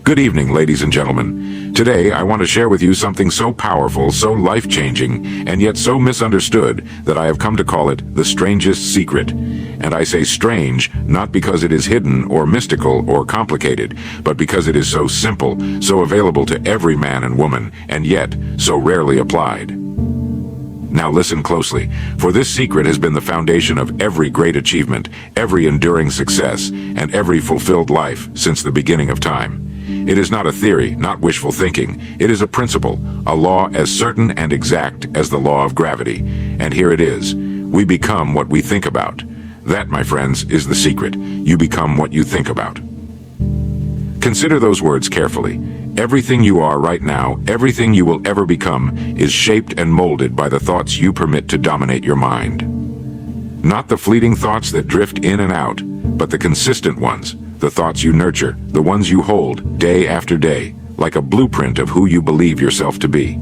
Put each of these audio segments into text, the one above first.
Good evening, ladies and gentlemen. Today, I want to share with you something so powerful, so life-changing, and yet so misunderstood that I have come to call it the strangest secret. And I say strange, not because it is hidden or mystical or complicated, but because it is so simple, so available to every man and woman, and yet so rarely applied. Now listen closely, for this secret has been the foundation of every great achievement, every enduring success, and every fulfilled life since the beginning of time. It is not a theory, not wishful thinking. It is a principle, a law as certain and exact as the law of gravity. And here it is. We become what we think about. That, my friends, is the secret. You become what you think about. Consider those words carefully. Everything you are right now, everything you will ever become, is shaped and molded by the thoughts you permit to dominate your mind. Not the fleeting thoughts that drift in and out, but the consistent ones, the thoughts you nurture, the ones you hold day after day, like a blueprint of who you believe yourself to be.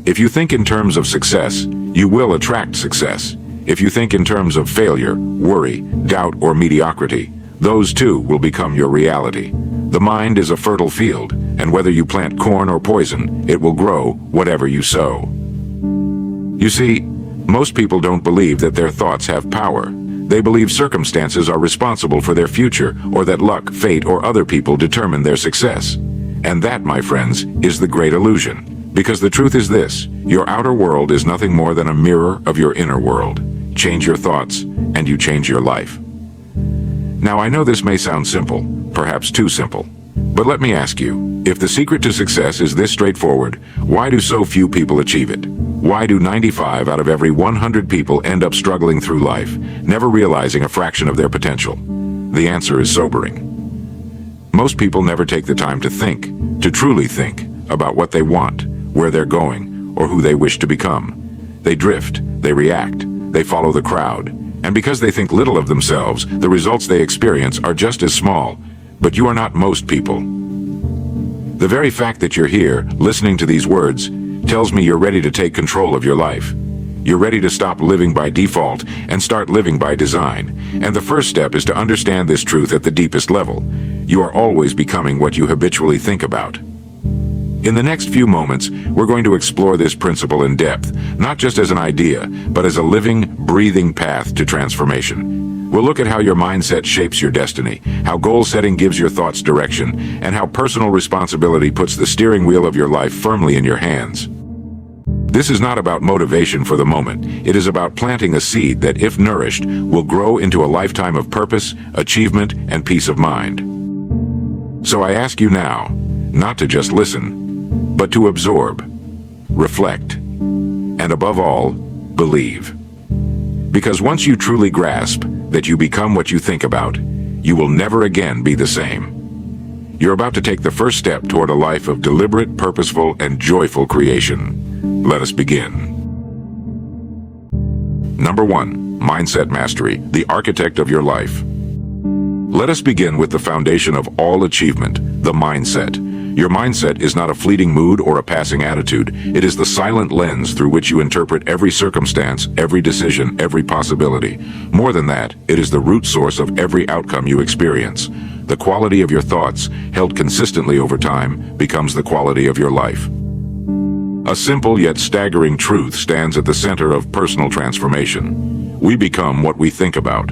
If you think in terms of success, you will attract success. If you think in terms of failure, worry, doubt, or mediocrity, those too will become your reality. The mind is a fertile field, and whether you plant corn or poison, it will grow whatever you sow. You see, most people don't believe that their thoughts have power. They believe circumstances are responsible for their future, or that luck, fate, or other people determine their success. And that, my friends, is the great illusion. Because the truth is this: your outer world is nothing more than a mirror of your inner world. Change your thoughts, and you change your life. Now, I know this may sound simple, perhaps too simple. But let me ask you, if the secret to success is this straightforward, why do so few people achieve it? Why do 95 out of every 100 people end up struggling through life, never realizing a fraction of their potential? The answer is sobering. Most people never take the time to think, to truly think, about what they want, where they're going, or who they wish to become. They drift, they react, they follow the crowd, and because they think little of themselves, the results they experience are just as small. But you are not most people. The very fact that you're here, listening to these words, tells me you're ready to take control of your life. You're ready to stop living by default and start living by design. And the first step is to understand this truth at the deepest level. You are always becoming what you habitually think about. In the next few moments, we're going to explore this principle in depth, not just as an idea, but as a living, breathing path to transformation. We'll look at how your mindset shapes your destiny, how goal setting gives your thoughts direction, and how personal responsibility puts the steering wheel of your life firmly in your hands. This is not about motivation for the moment. It is about planting a seed that, if nourished, will grow into a lifetime of purpose, achievement, and peace of mind. So I ask you now, not to just listen, but to absorb, reflect, and above all, believe. Because once you truly grasp that you become what you think about, you will never again be the same. You're about to take the first step toward a life of deliberate, purposeful, and joyful creation. Let us begin. Number 1, mindset mastery, the architect of your life. Let us begin with the foundation of all achievement, the mindset. Your mindset is not a fleeting mood or a passing attitude. It is the silent lens through which you interpret every circumstance, every decision, every possibility. More than that, it is the root source of every outcome you experience. The quality of your thoughts, held consistently over time, becomes the quality of your life. A simple yet staggering truth stands at the center of personal transformation. We become what we think about.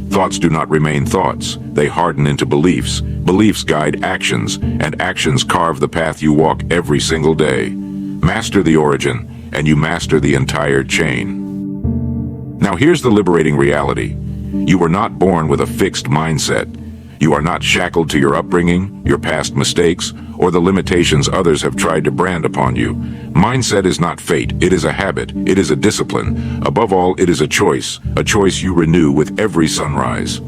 Thoughts do not remain thoughts. They harden into beliefs. Beliefs guide actions, and actions carve the path you walk every single day. Master the origin, and you master the entire chain. Now here's the liberating reality. You were not born with a fixed mindset. You are not shackled to your upbringing, your past mistakes, or the limitations others have tried to brand upon you. Mindset is not fate, it is a habit, it is a discipline. Above all, it is a choice you renew with every sunrise.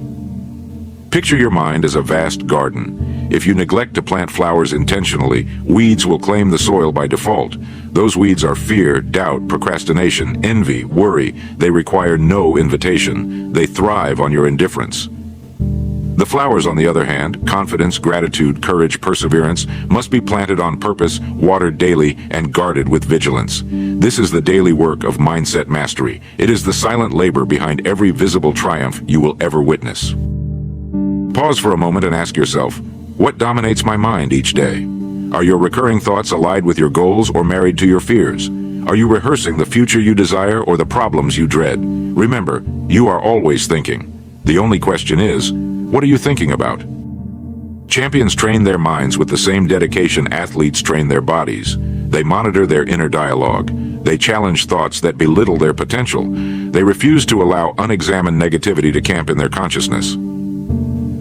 Picture your mind as a vast garden. If you neglect to plant flowers intentionally, weeds will claim the soil by default. Those weeds are fear, doubt, procrastination, envy, worry. They require no invitation. They thrive on your indifference. The flowers, on the other hand, confidence, gratitude, courage, perseverance, must be planted on purpose, watered daily, and guarded with vigilance. This is the daily work of mindset mastery. It is the silent labor behind every visible triumph you will ever witness. Pause for a moment and ask yourself, What dominates my mind each day? Are your recurring thoughts allied with your goals or married to your fears? Are you rehearsing the future you desire or the problems you dread? Remember, you are always thinking. The only question is, what are you thinking about? Champions train their minds with the same dedication athletes train their bodies. They monitor their inner dialogue. They challenge thoughts that belittle their potential. They refuse to allow unexamined negativity to camp in their consciousness.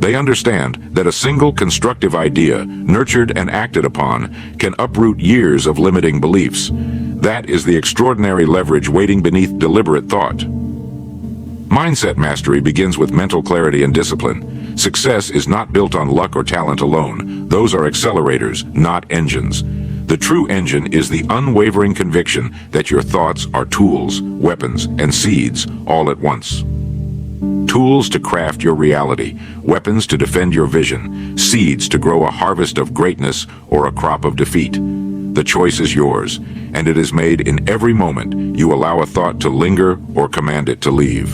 They understand that a single constructive idea, nurtured and acted upon, can uproot years of limiting beliefs. That is the extraordinary leverage waiting beneath deliberate thought. Mindset mastery begins with mental clarity and discipline. Success is not built on luck or talent alone. Those are accelerators, not engines. The true engine is the unwavering conviction that your thoughts are tools, weapons, and seeds all at once. Tools to craft your reality, weapons to defend your vision, seeds to grow a harvest of greatness or a crop of defeat. The choice is yours, and it is made in every moment you allow a thought to linger or command it to leave.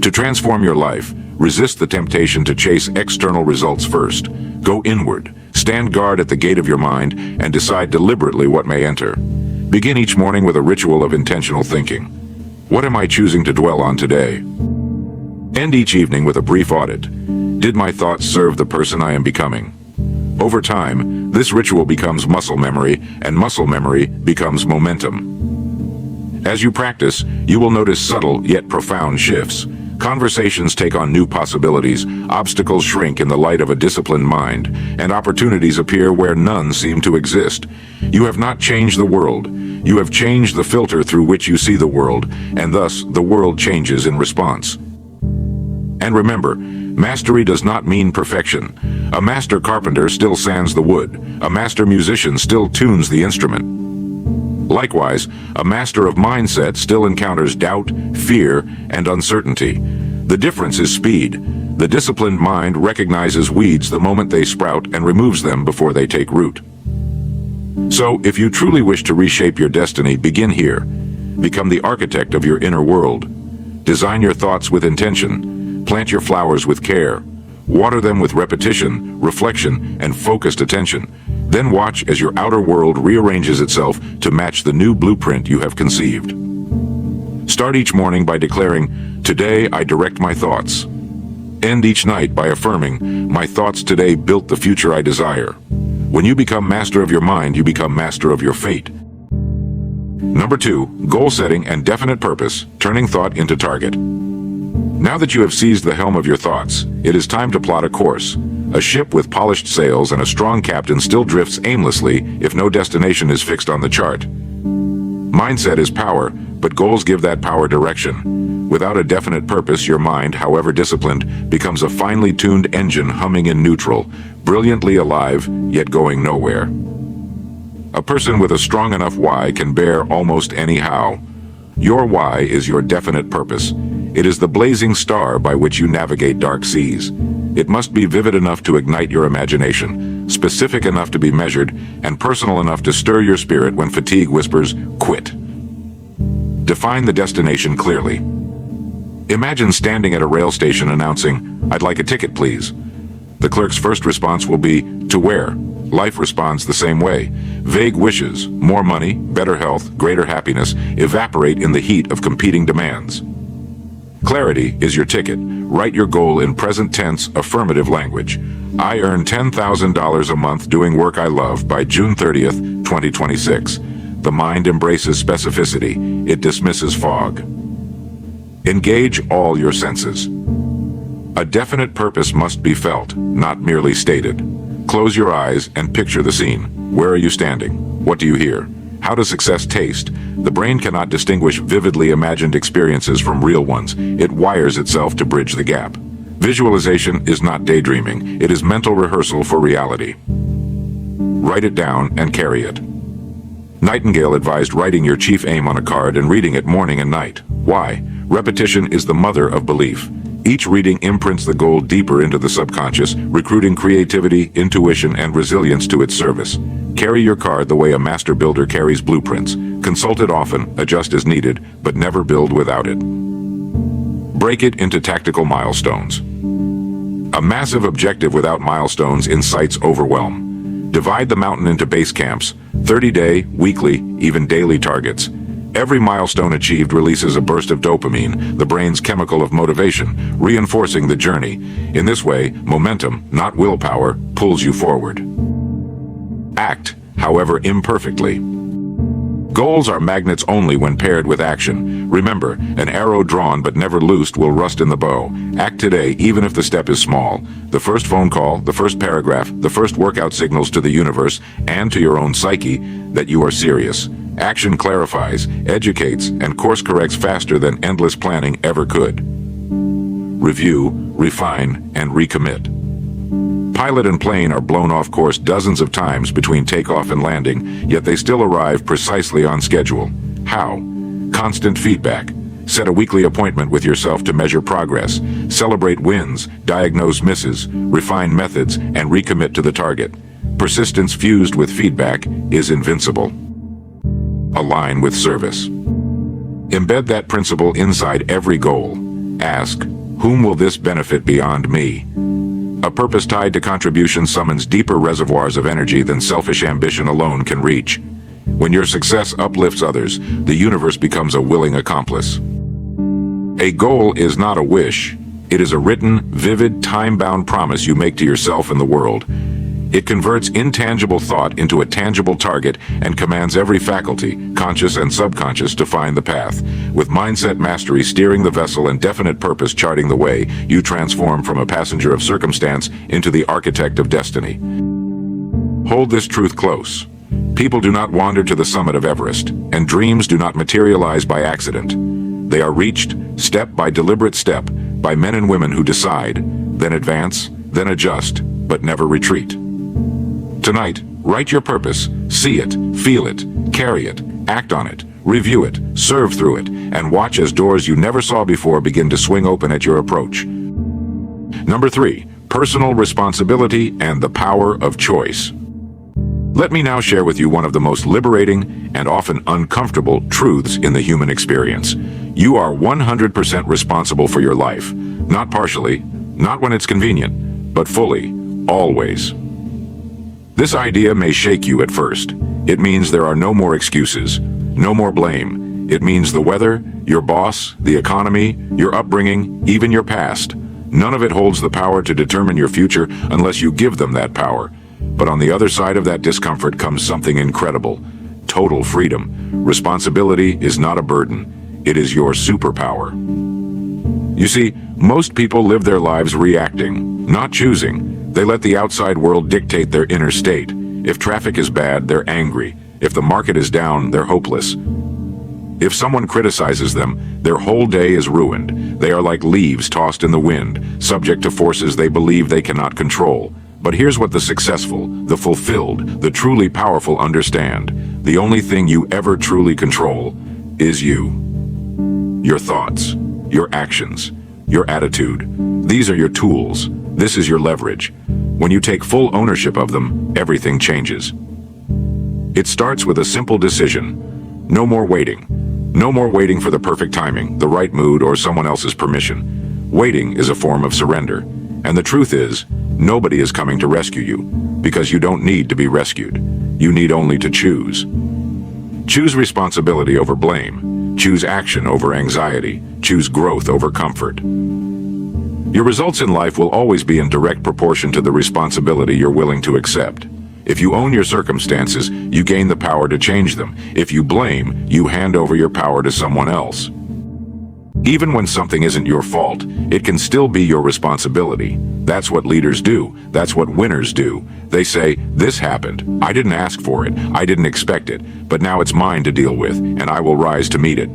To transform your life, resist the temptation to chase external results first. Go inward, stand guard at the gate of your mind, and decide deliberately what may enter. Begin each morning with a ritual of intentional thinking. What am I choosing to dwell on today? End each evening with a brief audit. Did my thoughts serve the person I am becoming? Over time, this ritual becomes muscle memory, and muscle memory becomes momentum. As you practice, you will notice subtle yet profound shifts. Conversations take on new possibilities, obstacles shrink in the light of a disciplined mind, and opportunities appear where none seem to exist. You have not changed the world. You have changed the filter through which you see the world, and thus the world changes in response. And remember, mastery does not mean perfection. A master carpenter still sands the wood. A master musician still tunes the instrument. Likewise, a master of mindset still encounters doubt, fear, and uncertainty. The difference is speed. The disciplined mind recognizes weeds the moment they sprout and removes them before they take root. So, if you truly wish to reshape your destiny, begin here. Become the architect of your inner world. Design your thoughts with intention. Plant your flowers with care. Water them with repetition, reflection, and focused attention. Then watch as your outer world rearranges itself to match the new blueprint you have conceived. Start each morning by declaring, "Today I direct my thoughts." End each night by affirming, "My thoughts today built the future I desire." When you become master of your mind, you become master of your fate. Number 2, goal setting and definite purpose, turning thought into target. Now that you have seized the helm of your thoughts, it is time to plot a course. A ship with polished sails and a strong captain still drifts aimlessly if no destination is fixed on the chart. Mindset is power, but goals give that power direction. Without a definite purpose, your mind, however disciplined, becomes a finely tuned engine humming in neutral, brilliantly alive, yet going nowhere. A person with a strong enough why can bear almost any how. Your why is your definite purpose. It is the blazing star by which you navigate dark seas. It must be vivid enough to ignite your imagination, specific enough to be measured, and personal enough to stir your spirit when fatigue whispers, "Quit." Define the destination clearly. Imagine standing at a rail station announcing, "I'd like a ticket, please." The clerk's first response will be, "To where?" Life responds the same way. Vague wishes, more money, better health, greater happiness, evaporate in the heat of competing demands. Clarity is your ticket. Write your goal in present tense, affirmative language. I earn $10,000 a month doing work I love by June 30th, 2026. The mind embraces specificity. It dismisses fog. Engage all your senses. A definite purpose must be felt, not merely stated. Close your eyes and picture the scene. Where are you standing? What do you hear? How does success taste? The brain cannot distinguish vividly imagined experiences from real ones. It wires itself to bridge the gap. Visualization is not daydreaming. It is mental rehearsal for reality. Write it down and carry it. Nightingale advised writing your chief aim on a card and reading it morning and night. Why? Repetition is the mother of belief. Each reading imprints the goal deeper into the subconscious, recruiting creativity, intuition, and resilience to its service. Carry your card the way a master builder carries blueprints. Consult it often, adjust as needed, but never build without it. Break it into tactical milestones. A massive objective without milestones incites overwhelm. Divide the mountain into base camps, 30-day, weekly, even daily targets. Every milestone achieved releases a burst of dopamine, the brain's chemical of motivation, reinforcing the journey. In this way, momentum, not willpower, pulls you forward. Act, however imperfectly. Goals are magnets only when paired with action. Remember, an arrow drawn but never loosed will rust in the bow. Act today, even if the step is small. The first phone call, the first paragraph, the first workout signals to the universe and to your own psyche that you are serious. Action clarifies, educates, and course corrects faster than endless planning ever could. Review, refine, and recommit. Pilot and plane are blown off course dozens of times between takeoff and landing, yet they still arrive precisely on schedule. How? Constant feedback. Set a weekly appointment with yourself to measure progress. Celebrate wins, diagnose misses, refine methods, and recommit to the target. Persistence fused with feedback is invincible. Align with service. Embed that principle inside every goal. Ask, whom will this benefit beyond me? A purpose tied to contribution summons deeper reservoirs of energy than selfish ambition alone can reach. When your success uplifts others, the universe becomes a willing accomplice. A goal is not a wish. It is a written, vivid, time-bound promise you make to yourself and the world. It converts intangible thought into a tangible target and commands every faculty, conscious and subconscious, to find the path. With mindset mastery steering the vessel and definite purpose charting the way, you transform from a passenger of circumstance into the architect of destiny. Hold this truth close. People do not wander to the summit of Everest, and dreams do not materialize by accident. They are reached, step by deliberate step, by men and women who decide, then advance, then adjust, but never retreat. Tonight, write your purpose, see it, feel it, carry it, act on it, review it, serve through it, and watch as doors you never saw before begin to swing open at your approach. Number 3, personal responsibility and the power of choice. Let me now share with you one of the most liberating and often uncomfortable truths in the human experience. You are 100% responsible for your life. Not partially, not when it's convenient, but fully, always. This idea may shake you at first. It means there are no more excuses, no more blame. It means the weather, your boss, the economy, your upbringing, even your past. None of it holds the power to determine your future unless you give them that power. But on the other side of that discomfort comes something incredible: total freedom. Responsibility is not a burden. It is your superpower. You see, most people live their lives reacting, not choosing. They let the outside world dictate their inner state. If traffic is bad, they're angry. If the market is down, they're hopeless. If someone criticizes them, their whole day is ruined. They are like leaves tossed in the wind, subject to forces they believe they cannot control. But here's what the successful, the fulfilled, the truly powerful understand. The only thing you ever truly control is you. Your thoughts, your actions, your attitude. These are your tools. This is your leverage. When you take full ownership of them, everything changes. It starts with a simple decision. No more waiting. No more waiting for the perfect timing, the right mood, or someone else's permission. Waiting is a form of surrender. And the truth is, nobody is coming to rescue you, because you don't need to be rescued. You need only to choose. Choose responsibility over blame. Choose action over anxiety. Choose growth over comfort. Your results in life will always be in direct proportion to the responsibility you're willing to accept. If you own your circumstances, you gain the power to change them. If you blame, you hand over your power to someone else. Even when something isn't your fault, it can still be your responsibility. That's what leaders do. That's what winners do. They say, this happened. I didn't ask for it. I didn't expect it. But now it's mine to deal with, and I will rise to meet it.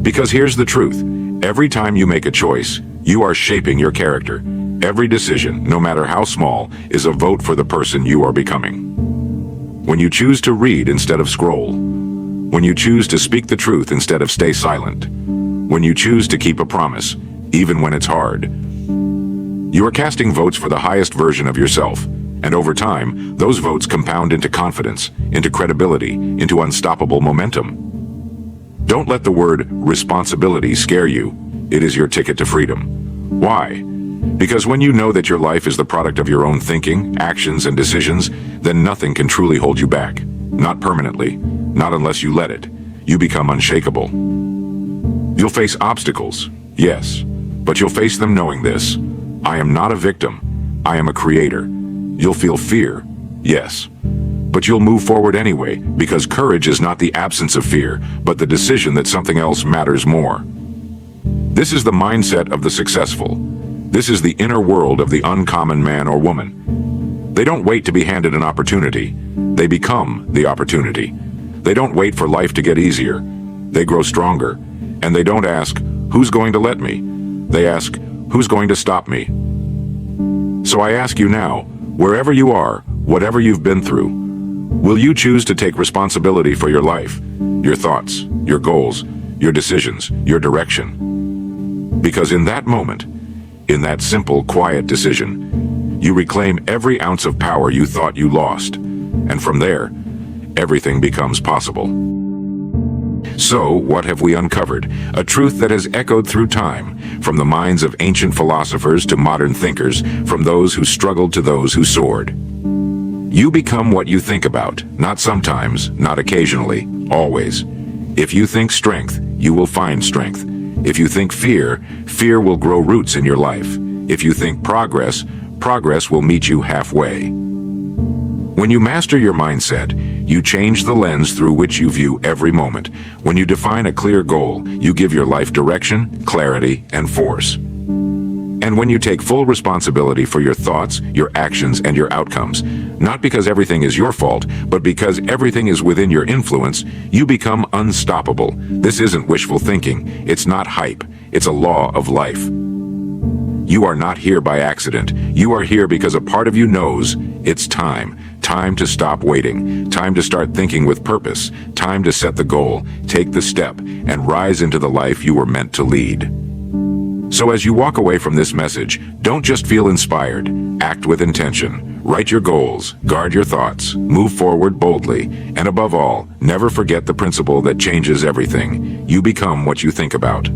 Because here's the truth. Every time you make a choice, you are shaping your character. Every decision, no matter how small, is a vote for the person you are becoming. When you choose to read instead of scroll, when you choose to speak the truth instead of stay silent, when you choose to keep a promise, even when it's hard, you are casting votes for the highest version of yourself. And over time, those votes compound into confidence, into credibility, into unstoppable momentum. Don't let the word responsibility scare you. It is your ticket to freedom. Why? Because when you know that your life is the product of your own thinking, actions, and decisions, then nothing can truly hold you back. Not permanently. Not unless you let it. You become unshakable. You'll face obstacles, yes, but you'll face them knowing this. I am not a victim. I am a creator. You'll feel fear, yes, but you'll move forward anyway, because courage is not the absence of fear, but the decision that something else matters more. This is the mindset of the successful. This is the inner world of the uncommon man or woman. They don't wait to be handed an opportunity. They become the opportunity. They don't wait for life to get easier. They grow stronger. And they don't ask, who's going to let me? They ask, who's going to stop me? So I ask you now, wherever you are, whatever you've been through, will you choose to take responsibility for your life, your thoughts, your goals, your decisions, your direction? Because in that moment, in that simple, quiet decision, you reclaim every ounce of power you thought you lost. And from there, everything becomes possible. So, what have we uncovered? A truth that has echoed through time, from the minds of ancient philosophers to modern thinkers, from those who struggled to those who soared. You become what you think about, not sometimes, not occasionally, always. If you think strength, you will find strength. If you think fear, fear will grow roots in your life. If you think progress, progress will meet you halfway. When you master your mindset, you change the lens through which you view every moment. When you define a clear goal, you give your life direction, clarity, and force. And when you take full responsibility for your thoughts, your actions, and your outcomes, not because everything is your fault, but because everything is within your influence, you become unstoppable. This isn't wishful thinking. It's not hype. It's a law of life. You are not here by accident. You are here because a part of you knows it's time. Time to stop waiting. Time to start thinking with purpose. Time to set the goal, take the step, and rise into the life you were meant to lead. So as you walk away from this message, don't just feel inspired. Act with intention. Write your goals, guard your thoughts, move forward boldly, and above all, never forget the principle that changes everything. You become what you think about.